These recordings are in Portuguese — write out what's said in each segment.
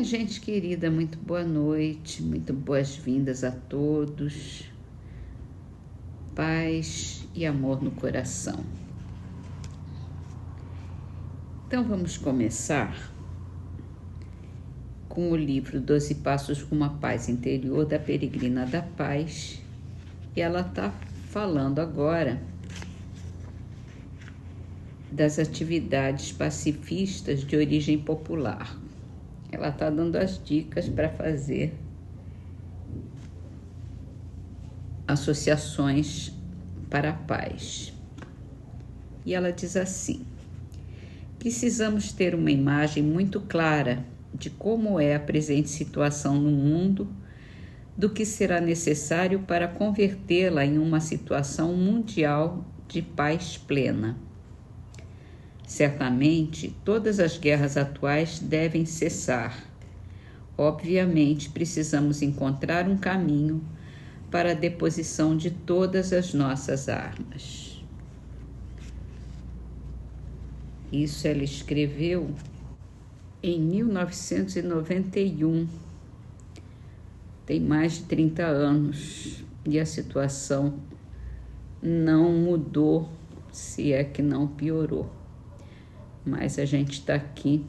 Minha gente querida, muito boa noite, muito boas-vindas a todos. Paz e amor no coração. Então vamos começar com o livro 12 Passos Rumo à Paz Interior, da Peregrina da Paz. E ela está falando agora das atividades pacifistas de origem popular. Ela está dando as dicas para fazer associações para a paz. E ela diz assim: precisamos ter uma imagem muito clara de como é a presente situação no mundo, do que será necessário para convertê-la em uma situação mundial de paz plena. Certamente, todas as guerras atuais devem cessar. Obviamente, precisamos encontrar um caminho para a deposição de todas as nossas armas. Isso ela escreveu em 1991. Tem mais de 30 anos e a situação não mudou, se é que não piorou. Mas a gente está aqui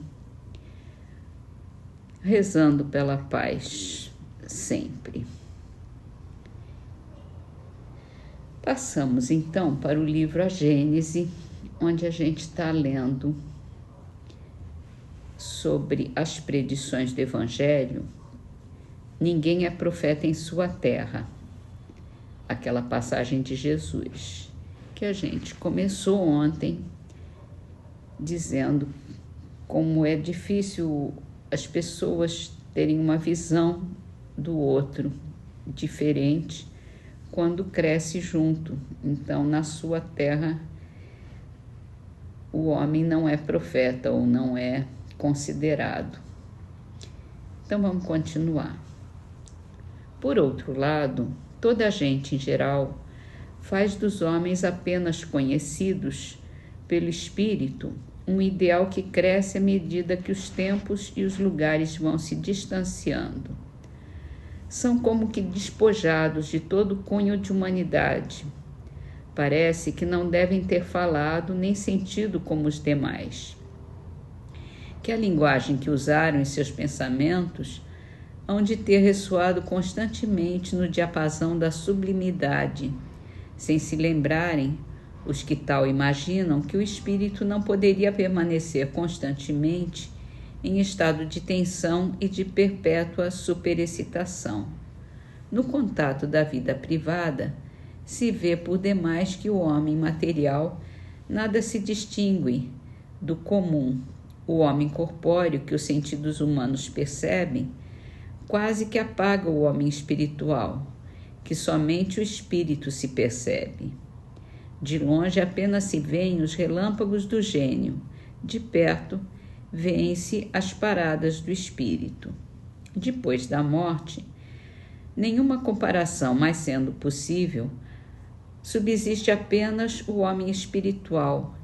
rezando pela paz sempre. Passamos então para o livro A Gênese, onde a gente está lendo sobre as predições do Evangelho. Ninguém é profeta em sua terra. Aquela passagem de Jesus, que a gente começou ontem, dizendo como é difícil as pessoas terem uma visão do outro diferente quando cresce junto. Então, na sua terra, o homem não é profeta ou não é considerado. Então, vamos continuar. Por outro lado, toda a gente em geral faz dos homens apenas conhecidos pelo espírito um ideal que cresce à medida que os tempos e os lugares vão se distanciando. São como que despojados de todo o cunho de humanidade. Parece que não devem ter falado nem sentido como os demais. Que a linguagem que usaram em seus pensamentos hão de ter ressoado constantemente no diapasão da sublimidade, sem se lembrarem os que tal imaginam que o espírito não poderia permanecer constantemente em estado de tensão e de perpétua superexcitação. No contato da vida privada, se vê por demais que o homem material nada se distingue do comum. O homem corpóreo que os sentidos humanos percebem quase que apaga o homem espiritual, que somente o espírito se percebe. De longe apenas se veem os relâmpagos do gênio, de perto vêem-se as paradas do espírito. Depois da morte, nenhuma comparação mais sendo possível, subsiste apenas o homem espiritual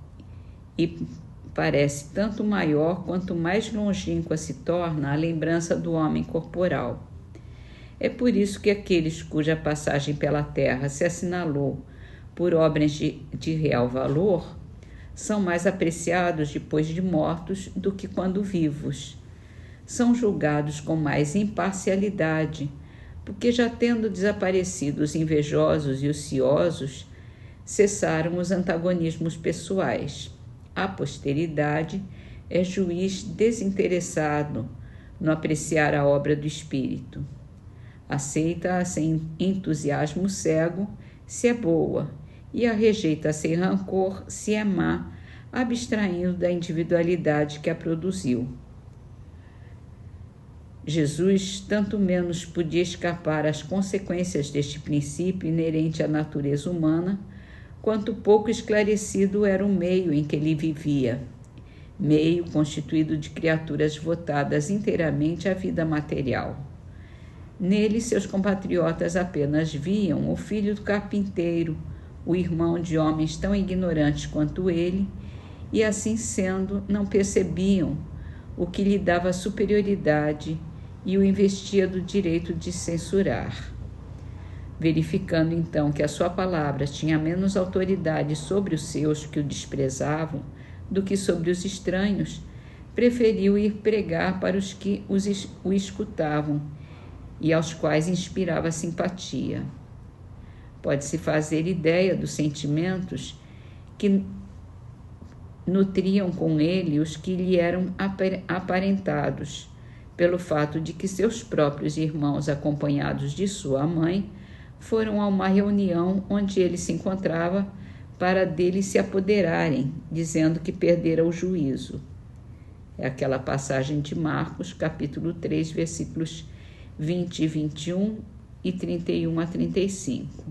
e parece tanto maior quanto mais longínqua se torna a lembrança do homem corporal. É por isso que aqueles cuja passagem pela terra se assinalou por obras de real valor são mais apreciados depois de mortos do que quando vivos. São julgados com mais imparcialidade, porque já tendo desaparecido os invejosos e ociosos, cessaram os antagonismos pessoais. A posteridade é juiz desinteressado no apreciar a obra do espírito. Aceita-a sem entusiasmo cego, se é boa, e a rejeita sem rancor, se é má, abstraindo da individualidade que a produziu. Jesus tanto menos podia escapar às consequências deste princípio inerente à natureza humana, quanto pouco esclarecido era o meio em que ele vivia, meio constituído de criaturas votadas inteiramente à vida material. Nele, seus compatriotas apenas viam o filho do carpinteiro, o irmão de homens tão ignorantes quanto ele, e assim sendo, não percebiam o que lhe dava superioridade e o investia do direito de censurar. Verificando então que a sua palavra tinha menos autoridade sobre os seus que o desprezavam do que sobre os estranhos, preferiu ir pregar para os que o escutavam e aos quais inspirava simpatia. Pode-se fazer ideia dos sentimentos que nutriam com ele os que lhe eram aparentados, pelo fato de que seus próprios irmãos, acompanhados de sua mãe, foram a uma reunião onde ele se encontrava para dele se apoderarem, dizendo que perdera o juízo. É aquela passagem de Marcos, capítulo 3, versículos 20 e 21 e 31 a 35.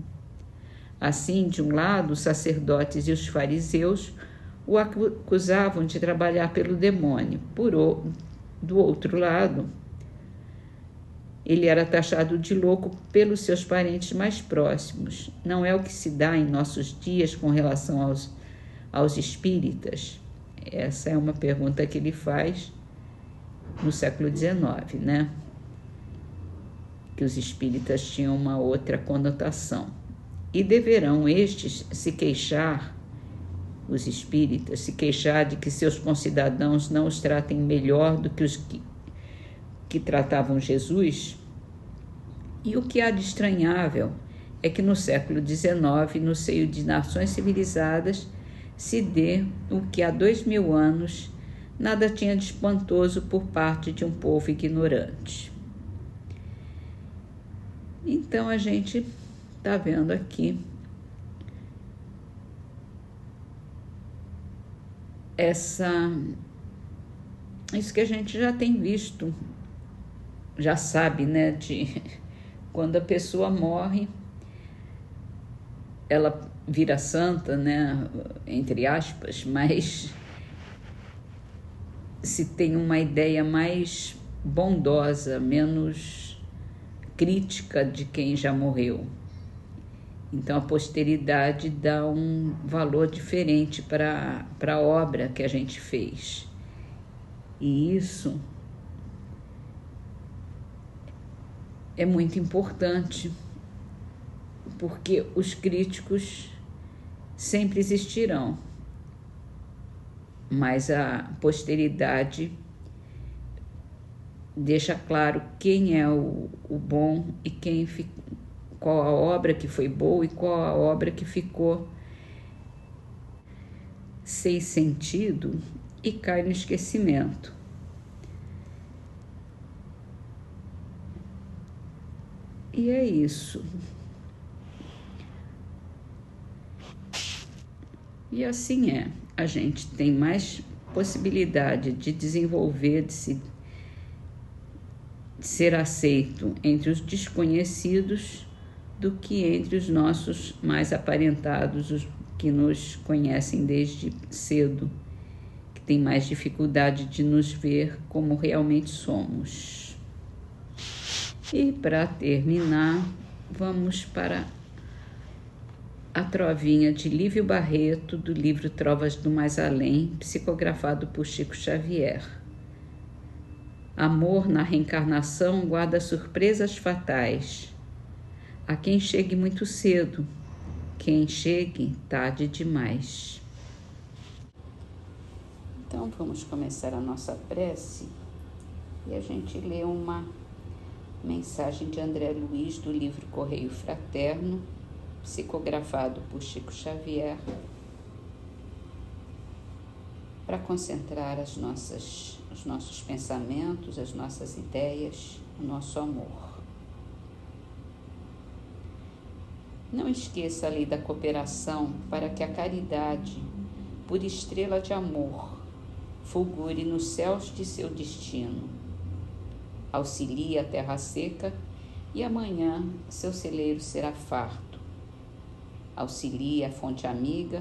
Assim, de um lado, os sacerdotes e os fariseus o acusavam de trabalhar pelo demônio. Do outro lado, ele era taxado de louco pelos seus parentes mais próximos. Não é o que se dá em nossos dias com relação aos espíritas? Essa é uma pergunta que ele faz no século XIX, né? Que os espíritas tinham uma outra conotação. E deverão estes se queixar, os espíritas, se queixar de que seus concidadãos não os tratem melhor do que os que tratavam Jesus? E o que há de estranhável é que no século XIX, no seio de nações civilizadas, se dê o que há 2000 anos nada tinha de espantoso por parte de um povo ignorante. Então a gente está vendo aqui isso que a gente já tem visto, já sabe, né, de quando a pessoa morre, ela vira santa, né, entre aspas, mas se tem uma ideia mais bondosa, menos crítica de quem já morreu. Então a posteridade dá um valor diferente para a obra que a gente fez. E isso é muito importante, porque os críticos sempre existirão, mas a posteridade deixa claro quem é o bom e qual a obra que foi boa e qual a obra que ficou sem sentido e cai no esquecimento. E é isso. E assim é. A gente tem mais possibilidade de desenvolver, de ser aceito entre os desconhecidos do que entre os nossos mais aparentados, os que nos conhecem desde cedo, que têm mais dificuldade de nos ver como realmente somos. E para terminar, vamos para a trovinha de Lívio Barreto, do livro Trovas do Mais Além, psicografado por Chico Xavier. Amor na reencarnação guarda surpresas fatais. A quem chegue muito cedo, quem chegue tarde demais. Então vamos começar a nossa prece e a gente lê uma mensagem de André Luiz do livro Correio Fraterno, psicografado por Chico Xavier, para concentrar os nossos pensamentos, as nossas ideias, o nosso amor. Não esqueça a lei da cooperação para que a caridade, por estrela de amor, fulgure nos céus de seu destino. Auxilie a terra seca e amanhã seu celeiro será farto. Auxilie a fonte amiga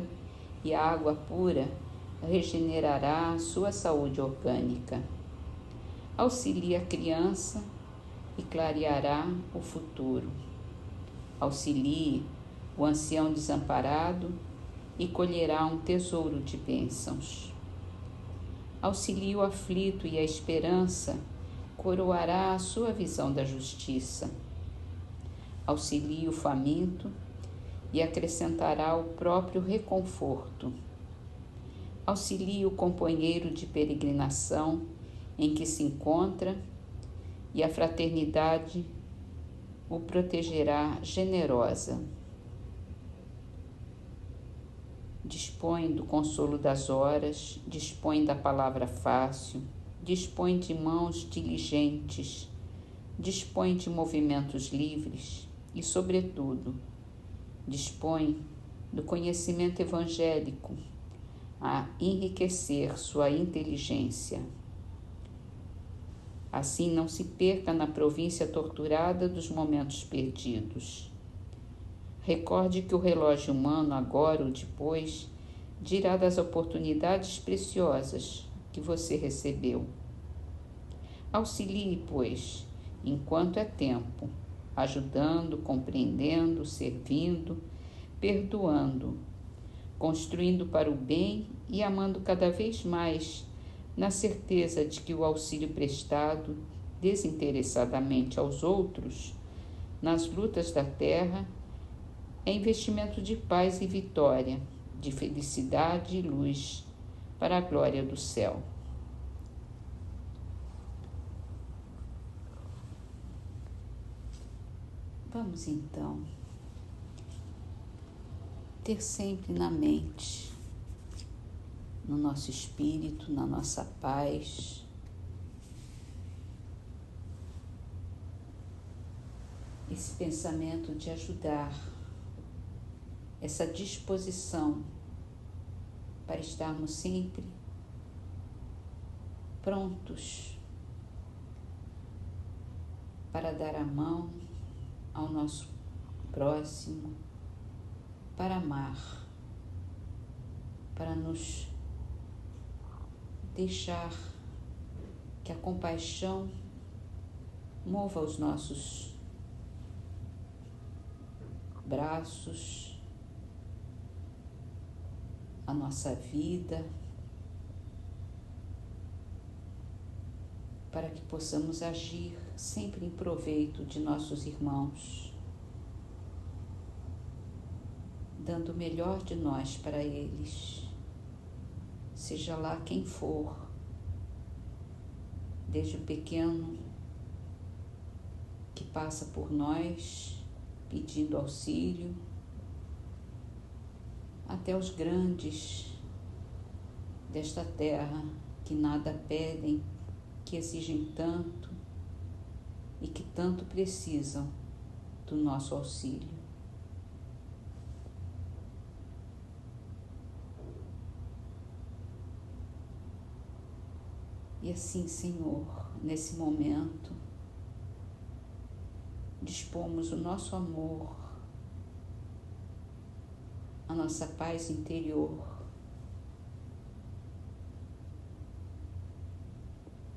e a água pura regenerará a sua saúde orgânica. Auxilie a criança e clareará o futuro. Auxilie o ancião desamparado e colherá um tesouro de bênçãos. Auxilie o aflito e a esperança coroará a sua visão da justiça. Auxilie o faminto e acrescentará o próprio reconforto. Auxilie o companheiro de peregrinação em que se encontra e a fraternidade o protegerá generosa. Dispõe do consolo das horas, dispõe da palavra fácil, dispõe de mãos diligentes, dispõe de movimentos livres e, sobretudo, dispõe do conhecimento evangélico a enriquecer sua inteligência. Assim não se perca na província torturada dos momentos perdidos. Recorde que o relógio humano, agora ou depois, dirá das oportunidades preciosas que você recebeu. Auxilie, pois, enquanto é tempo, ajudando, compreendendo, servindo, perdoando, construindo para o bem e amando cada vez mais, na certeza de que o auxílio prestado desinteressadamente aos outros, nas lutas da terra, é investimento de paz e vitória, de felicidade e luz para a glória do céu. Vamos então ter sempre na mente, no nosso espírito, na nossa paz, esse pensamento de ajudar, essa disposição para estarmos sempre prontos para dar a mão ao nosso próximo, para amar, para nos deixar que a compaixão mova os nossos braços, a nossa vida, para que possamos agir sempre em proveito de nossos irmãos, dando o melhor de nós para eles, seja lá quem for, desde o pequeno que passa por nós pedindo auxílio, até os grandes desta terra que nada pedem, que exigem tanto e que tanto precisam do nosso auxílio. E assim, Senhor, nesse momento, dispomos o nosso amor, a nossa paz interior,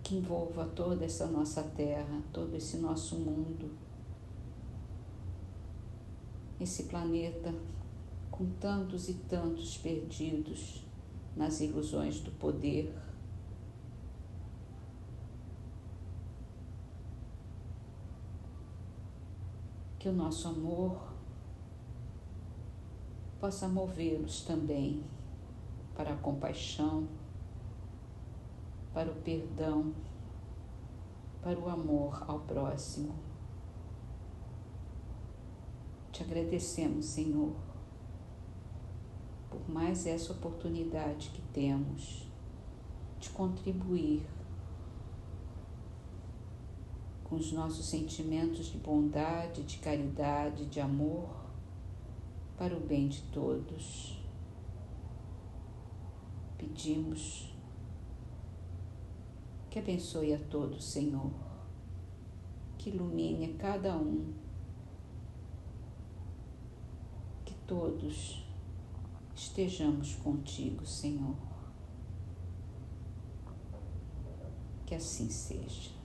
que envolva toda essa nossa terra, todo esse nosso mundo, esse planeta com tantos e tantos perdidos nas ilusões do poder. Que o nosso amor possa movê-los também para a compaixão, para o perdão, para o amor ao próximo. Te agradecemos, Senhor, por mais essa oportunidade que temos de contribuir com os nossos sentimentos de bondade, de caridade, de amor, para o bem de todos. Pedimos que abençoe a todos, Senhor, que ilumine a cada um, que todos estejamos contigo, Senhor. Que assim seja.